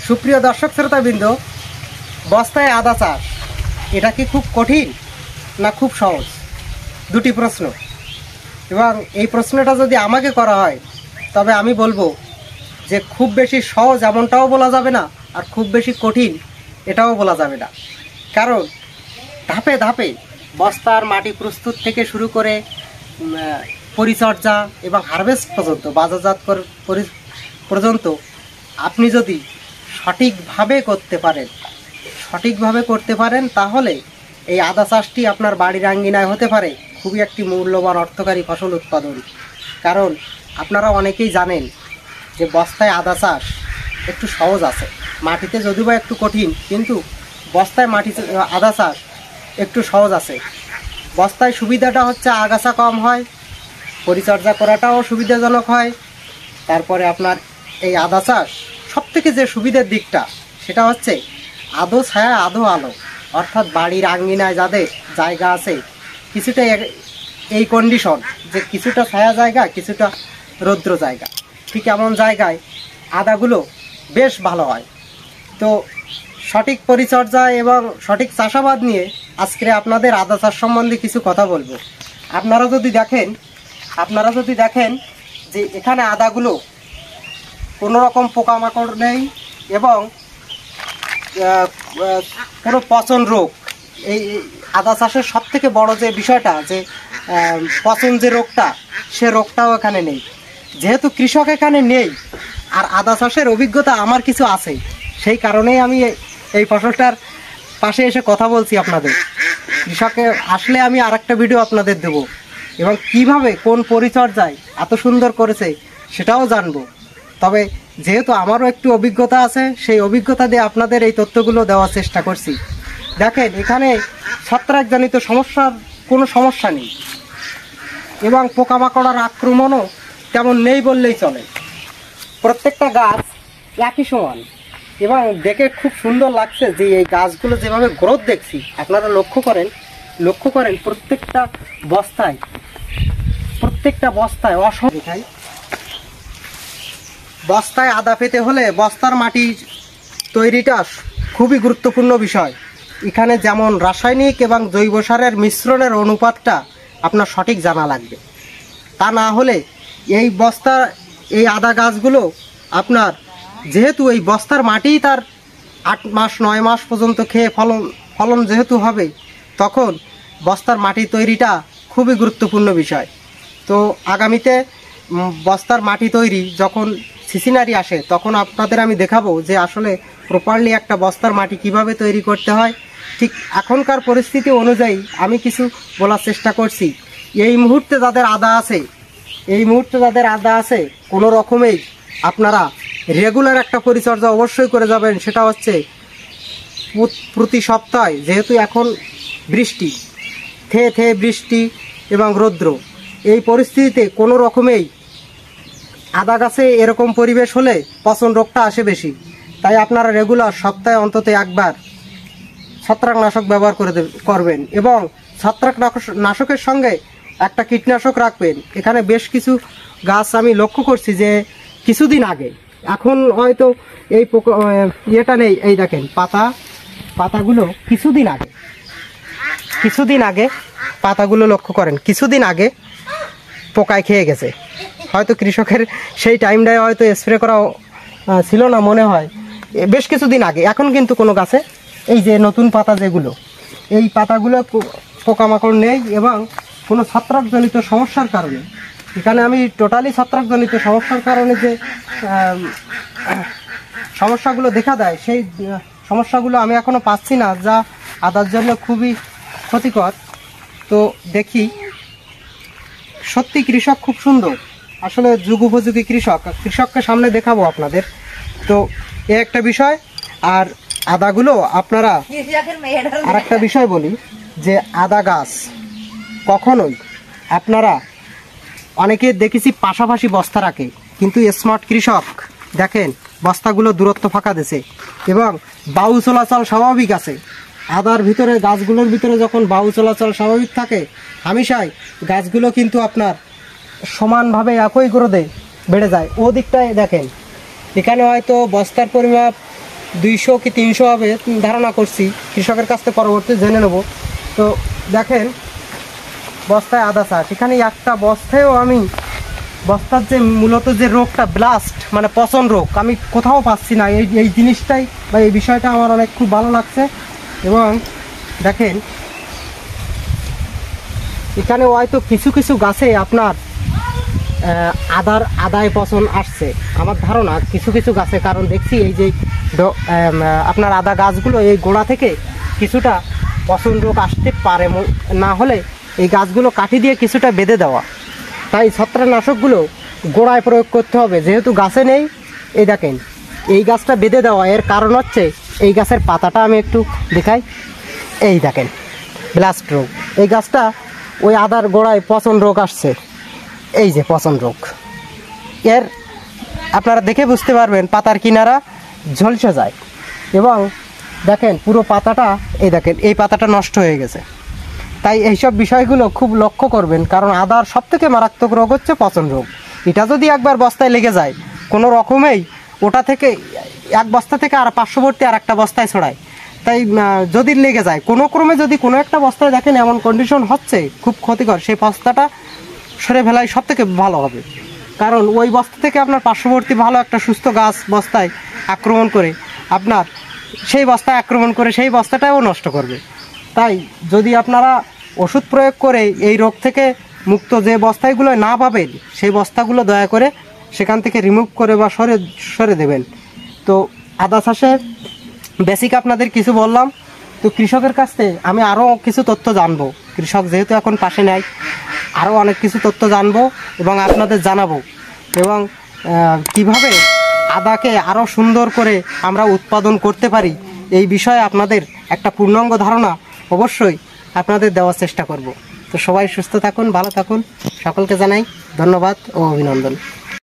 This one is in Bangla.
সুপ্রিয় দর্শক শ্রোতাবৃন্দ, বস্তায় আদা চাষ এটা কি খুব কঠিন না খুব সহজ? দুটি প্রশ্ন। এবং এই প্রশ্নটা যদি আমাকে করা হয় তবে আমি বলবো যে খুব বেশি সহজ এমনটাও বলা যাবে না, আর খুব বেশি কঠিন এটাও বলা যাবে না। কারণ ধাপে ধাপে বস্তার মাটি প্রস্তুত থেকে শুরু করে পরিচর্যা এবং হারভেস্ট পর্যন্ত, বাজারজাত পর্যন্ত আপনি যদি সঠিকভাবে করতে পারেন তাহলে এই আদা চাষটি আপনার বাড়ির আঙ্গিনায় হতে পারে খুবই একটি মূল্যবান অর্থকারী ফসল উৎপাদন। কারণ আপনারা অনেকেই জানেন যে বস্তায় আদা চাষ একটু সহজ আছে, মাটিতে যদিও বা একটু কঠিন, কিন্তু বস্তায় আদা চাষ একটু সহজ আছে। বস্তায় সুবিধাটা হচ্ছে আগাছা কম হয়, পরিচর্যা করাটাও সুবিধাজনক হয়। তারপরে আপনার এই আদা চাষ সবথেকে যে সুবিধার দিকটা সেটা হচ্ছে আদো ছায়া আদো আলো, অর্থাৎ বাড়ির আঙ্গিনায় যাদের জায়গা আছে কিছুটা এই কন্ডিশন যে কিছুটা ছায়া জায়গা কিছুটা রৌদ্র জায়গা, ঠিক এমন জায়গায় আদাগুলো বেশ ভালো হয়। তো সঠিক পরিচর্যা এবং সঠিক চাষাবাদ নিয়ে আজকে আপনাদের আদা চাষ সম্বন্ধে কিছু কথা বলবো। আপনারা যদি দেখেন যে এখানে আদাগুলো কোনো রকম পোকামাকড় নেই এবং কোনো পচন রোগ, এই আদা চাষের সবথেকে বড় যে বিষয়টা যে পচন যে রোগটা, সে রোগটাও এখানে নেই। যেহেতু কৃষক এখানে নেই আর আদা চাষের অভিজ্ঞতা আমার কিছু আছে, সেই কারণেই আমি এই ফসলটার পাশে এসে কথা বলছি আপনাদের। কৃষকে আসলে আমি আরেকটা ভিডিও আপনাদের দেব এবং কিভাবে কোন পরিচর্যায় এত সুন্দর করেছে সেটাও জানবো। তবে যেহেতু আমারও একটু অভিজ্ঞতা আছে, সেই অভিজ্ঞতা দিয়ে আপনাদের এই তথ্যগুলো দেওয়ার চেষ্টা করছি। দেখেন এখানে ছত্রাকজনিত সমস্যার কোনো সমস্যা নেই এবং পোকামাকড়ার আক্রমণও তেমন নেই বললেই চলে। প্রত্যেকটা গাছ একই সমান এবং দেখে খুব সুন্দর লাগছে যে এই গাছগুলো যেভাবে গ্রোথ দেখছি, আপনারা লক্ষ্য করেন প্রত্যেকটা বস্তায় অসংখ্য। বস্তায় আদা পেতে হলে বস্তার মাটি তৈরিটা খুবই গুরুত্বপূর্ণ বিষয়। এখানে যেমন রাসায়নিক এবং জৈব সারের মিশ্রণের অনুপাতটা আপনার সঠিক জানা লাগবে। তা না হলে এই আদা গাছগুলো আপনার, যেহেতু এই বস্তার মাটিই তার 8 মাস 9 মাস পর্যন্ত খেয়ে ফলন যেহেতু হবে, তখন বস্তার মাটি তৈরিটা খুবই গুরুত্বপূর্ণ বিষয়। তো আগামীতে বস্তার মাটি তৈরি যখন সিসিনারি আসে তখন আপনাদের আমি দেখাবো যে আসলে প্রপারলি একটা বস্তার মাটি কিভাবে তৈরি করতে হয়। ঠিক এখনকার পরিস্থিতি অনুযায়ী আমি কিছু বলার চেষ্টা করছি। এই মুহূর্তে যাদের আদা আছে কোনো রকমেই আপনারা রেগুলার একটা পরিচর্যা অবশ্যই করে যাবেন। সেটা হচ্ছে প্রতি সপ্তাহে, যেহেতু এখন বৃষ্টি, থেয়ে বৃষ্টি এবং রৌদ্র, এই পরিস্থিতিতে কোনো রকমেই আদা গাছে এরকম পরিবেশ হলে পচন রোগটা আসে বেশি। তাই আপনারা রেগুলার সপ্তাহে অন্তত একবার ছত্রাকনাশক ব্যবহার করবেন এবং ছত্রাকনাশকের সঙ্গে একটা কীটনাশক রাখবেন। এখানে বেশ কিছু গাছ আমি লক্ষ্য করছি যে কিছুদিন আগে, এখন হয়তো এই ইয়েটা নেই, এই দেখেন পাতাগুলো কিছুদিন আগে পাতাগুলো লক্ষ্য করেন, কিছুদিন আগে পোকায় খেয়ে গেছে। হয়তো কৃষকের সেই টাইমটায় হয়তো স্প্রে করা ছিল না মনে হয়, বেশ কিছুদিন আগে। এখন কিন্তু কোনো গাছে এই যে নতুন পাতা যেগুলো, এই পাতাগুলো পোকামাকড় নেই এবং কোনো ছত্রাকজনিত সমস্যার কারণে, এখানে আমি টোটালি ছত্রাকজনিত সমস্যার কারণে যে সমস্যাগুলো দেখা দেয় সেই সমস্যাগুলো আমি এখনও পাচ্ছি না, যা আদার জন্য খুবই ক্ষতিকর। তো দেখি সত্যি কৃষক খুব সুন্দর, আসলে যুগোপযোগী কৃষককে সামনে দেখাবো আপনাদের। তো এ একটা বিষয়। আর আদাগুলো আপনারা আর একটা বিষয় বলি যে আদা গাছ কখনোই আপনারা, অনেকে দেখেছি পাশাপাশি বস্তা রাখে, কিন্তু স্মার্ট কৃষক দেখেন বস্তাগুলো দূরত্ব ফাঁকা দিয়েছে এবং বায়ু চলাচল স্বাভাবিক আছে। আদার ভিতরে, গাছগুলোর ভিতরে যখন বায়ু চলাচল স্বাভাবিক থাকে, হামেশাই গাছগুলো কিন্তু আপনার সমানভাবে একই গ্রোথে বেড়ে যায়। ও দিকটায় দেখেন, এখানে হয়তো বস্তার পরিমাপ 200 কি 300 হবে ধারণা করছি, কৃষকের কাছ থেকে পরবর্তী জেনে নেব। তো দেখেন বস্তায় আদা চাষ, এখানে একটা বস্তায়ও আমি বস্তার যে মূলত যে রোগটা ব্লাস্ট মানে পচন রোগ আমি কোথাও পাচ্ছি না। এই জিনিসটাই বা এই বিষয়টা আমার অনেক খুব ভালো লাগছে। এবং দেখেন এখানে হয়তো কিছু কিছু গাছে আপনার আদায় পচন আসছে আমার ধারণা, কিছু কিছু গাছে, কারণ দেখছি এই যে আপনার আদা গাছগুলো এই গোড়া থেকে কিছুটা পচন রোগ আসতে পারে, না হলে এই গাছগুলো কাঠি দিয়ে কিছুটা বেঁধে দেওয়া। তাই ছত্রাকনাশকগুলো গোড়ায় প্রয়োগ করতে হবে, যেহেতু গাছে নেই। এই দেখেন এই গাছটা বেঁধে দেওয়া, এর কারণ হচ্ছে এই গাছের পাতাটা আমি একটু দেখাই। এই দেখেন ব্লাস্ট রোগ, এই গাছটা ওই আদার গোড়ায় পচন রোগ আসছে, এই যে পচন রোগ। এর আপনারা দেখে বুঝতে পারবেন পাতার কিনারা ঝলসে যায় এবং দেখেন পুরো পাতাটা, এই দেখেন এই পাতাটা নষ্ট হয়ে গেছে। তাই এইসব বিষয়গুলো খুব লক্ষ্য করবেন, কারণ আদার সবথেকে মারাত্মক রোগ হচ্ছে পচন রোগ। এটা যদি একবার বস্তায় লেগে যায় কোনো রকমেই ওটা থেকে এক বস্তা থেকে আর পার্শ্ববর্তী আর একটা বস্তায় ছড়ায়। তাই যদি লেগে যায় কোনো ক্রমে, যদি কোনো একটা বস্তায় দেখেন এমন কন্ডিশন হচ্ছে খুব ক্ষতিকর, সেই বস্তাটা সরে ফেলাই সব থেকে ভালো হবে। কারণ ওই বস্তা থেকে আপনার পার্শ্ববর্তী ভালো একটা সুস্থ গাছ বস্তায় আক্রমণ করে আপনার সেই বস্তায় আক্রমণ করে সেই বস্তাটাও নষ্ট করবে। তাই যদি আপনারা ওষুধ প্রয়োগ করে এই রোগ থেকে মুক্ত যে বস্তাগুলো না পাবেন সেই বস্তাগুলো দয়া করে সেখান থেকে রিমুভ করে বা সরে দেবেন। তো আদা চাষে বেসিক আপনাদের কিছু বললাম। তো কৃষকের কাছ থেকে আমি আরও কিছু তথ্য জানবো, কৃষক যেহেতু এখন পাশে নেয়, আরও অনেক কিছু তথ্য জানবো এবং আপনাদের জানাবো। এবং কিভাবে আদাকে আরও সুন্দর করে আমরা উৎপাদন করতে পারি এই বিষয়ে আপনাদের একটা পূর্ণাঙ্গ ধারণা অবশ্যই আপনাদের দেওয়ার চেষ্টা করব। তো সবাই সুস্থ থাকুন, ভালো থাকুন, সকলকে জানাই ধন্যবাদ ও অভিনন্দন।